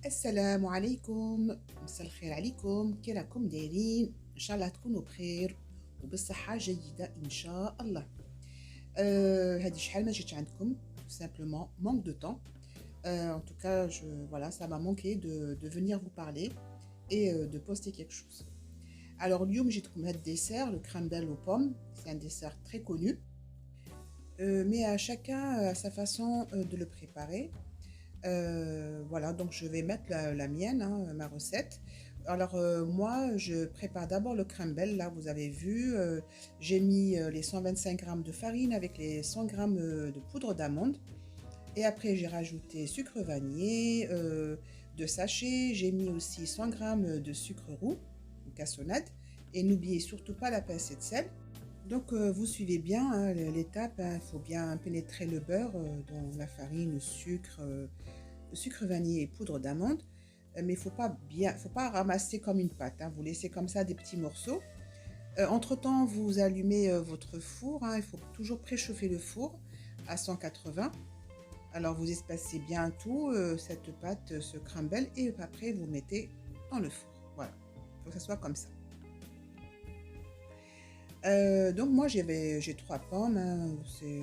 السلام عليكم، مساء الخير عليكم، كي راكم دايرين؟ ان شاء الله تكونوا بخير وبصحة جيدة ان شاء الله. هذه شحال ما جيت عندكم tout simplement manque de temps. En tout cas, voilà, ça m'a manqué de venir vous parler et de poster quelque chose. Alors, اليوم جيتكم هاد dessert, le crumble aux pommes. C'est un dessert très connu, mais à chacun à sa façon de le préparer. Voilà, donc je vais mettre la mienne, hein, ma recette. Alors moi, je prépare d'abord le crumble. Là, vous avez vu, j'ai mis les 125 grammes de farine avec les 100 grammes de poudre d'amande. Et après, j'ai rajouté sucre vanillé, de sachet. J'ai mis aussi 100 grammes de sucre roux, ou cassonade. Et n'oubliez surtout pas la pincée de sel. Donc vous suivez bien hein, l'étape, il faut bien pénétrer le beurre dans la farine, le sucre vanillé et poudre d'amande. Mais il faut pas ramasser comme une pâte, hein, vous laissez comme ça des petits morceaux. Entre-temps, vous allumez votre four, hein, il faut toujours préchauffer le four à 180. Alors vous espacez bien tout, cette pâte, ce crumble, et après vous mettez dans le four. Voilà, il faut que ça soit comme ça. Donc moi j'ai 3 pommes, hein,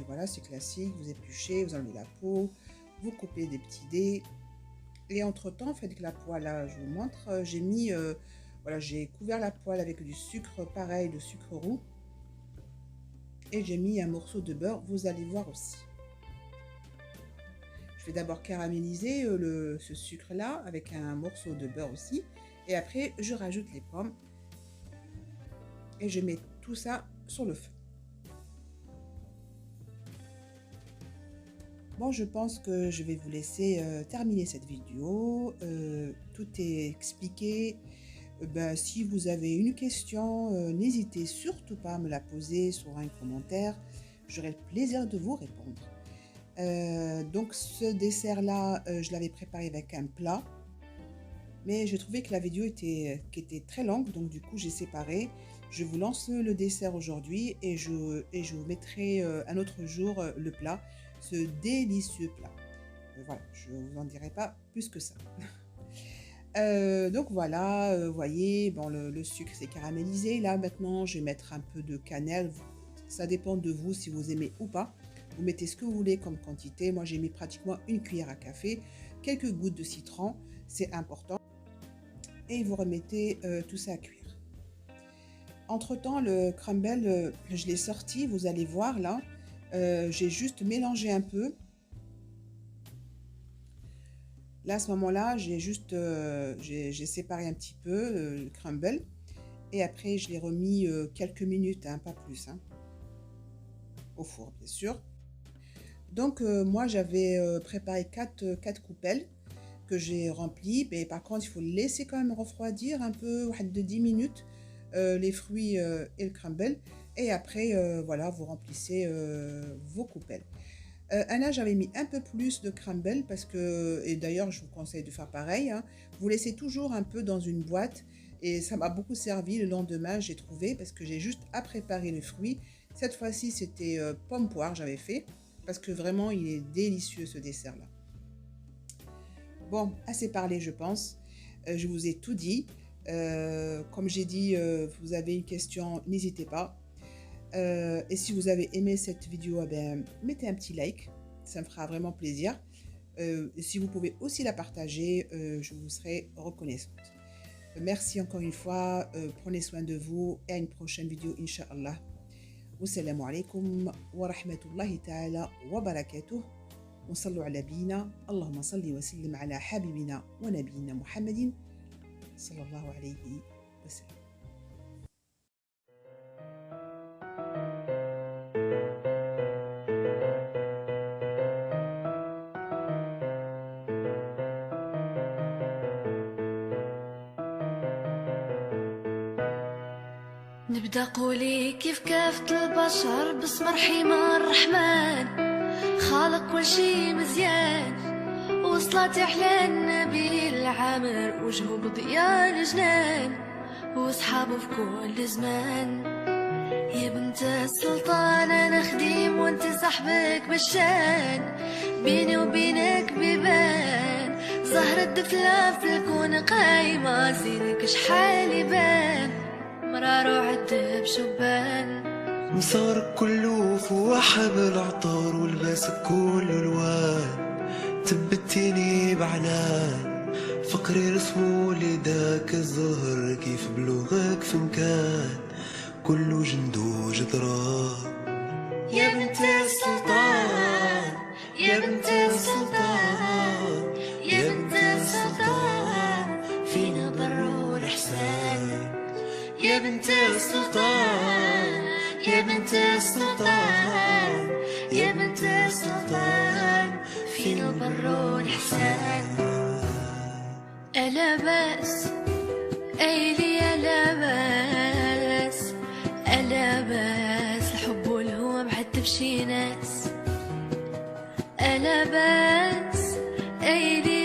voilà, c'est classique, vous épluchez, vous enlevez la peau, vous coupez des petits dés. Et entre-temps, faites que la poêle, là, je vous montre, j'ai mis, voilà, j'ai couvert la poêle avec du sucre, pareil, de sucre roux. Et j'ai mis un morceau de beurre, vous allez voir aussi. Je vais d'abord caraméliser ce sucre-là avec un morceau de beurre aussi. Et après, je rajoute les pommes. Et je mets tout ça sur le feu. Bon, je pense que je vais vous laisser terminer cette vidéo. Tout est expliqué. Si vous avez une question, n'hésitez surtout pas à me la poser sur un commentaire. J'aurai le plaisir de vous répondre. Donc ce dessert-là, je l'avais préparé avec un plat. Mais je trouvais que la vidéo était très longue, donc du coup j'ai séparé. Je vous lance le dessert aujourd'hui et je vous mettrai un autre jour le plat, ce délicieux plat. Voilà, je ne vous en dirai pas plus que ça. Donc voilà, vous voyez, bon, le sucre s'est caramélisé. Là maintenant, je vais mettre un peu de cannelle. Ça dépend de vous si vous aimez ou pas. Vous mettez ce que vous voulez comme quantité. Moi, j'ai mis pratiquement une cuillère à café, quelques gouttes de citron, c'est important. Et vous remettez tout ça à cuire. Entre-temps, le crumble, je l'ai sorti, vous allez voir là. J'ai juste mélangé un peu. Là, à ce moment-là, j'ai séparé un petit peu le crumble. Et après, je l'ai remis quelques minutes, hein, pas plus, hein, au four, bien sûr. Donc, moi, j'avais préparé 4 coupelles que j'ai remplies. Mais par contre, il faut laisser quand même refroidir un peu, de 10 minutes. Les fruits et le crumble, et après voilà, vous remplissez vos coupelles. Là j'avais mis un peu plus de crumble parce que, et d'ailleurs je vous conseille de faire pareil, hein, vous laissez toujours un peu dans une boîte et ça m'a beaucoup servi le lendemain, j'ai trouvé, parce que j'ai juste à préparer les fruits. Cette fois-ci c'était pomme poire j'avais fait, parce que vraiment il est délicieux ce dessert là. Bon, assez parlé je pense, je vous ai tout dit. Comme j'ai dit, vous avez une question, n'hésitez pas. Et si vous avez aimé cette vidéo, mettez un petit like, ça me fera vraiment plaisir. Et si vous pouvez aussi la partager, je vous serai reconnaissante. Merci encore une fois, prenez soin de vous et à une prochaine vidéo, Inch'Allah. Wassalamu alaikum wa rahmatullahi ta'ala wa barakatuh. وصلوا على نبينا اللهم صل وسلم على حبيبنا ونبينا محمد صلى الله عليه وسلم. نبدأ قولي كيف كافة البشر باسم رحيم الرحمن خالق كل شي مزيان وصلت أحلى النبي العامر وجهه بضياء الجنان وصحابه في كل زمان. يا بنت السلطان أنا خديم وانت صاحبك بالشان بيني وبينك بيبان زهرة دفلة في الكون قايمة زينك شحال يبان مرارو عالدهب شبان مسارك كله فواحة بالعطار ولباسك كله الوان تبتيني بعنان فقري رسمو لداك الزهر كيف بلوغك في مكان كله جندو جدران يا بنت السلطان يا بنت السلطان يا بنت السلطان فينا بر الإحسان يا بنت السلطان يا بنت السلطان يا بنت السلطان فينا بر الإحسان ألا بأس أيلي ألا بأس ألا بأس الحب والهوى محد بشي ناس ألا بأس أيلي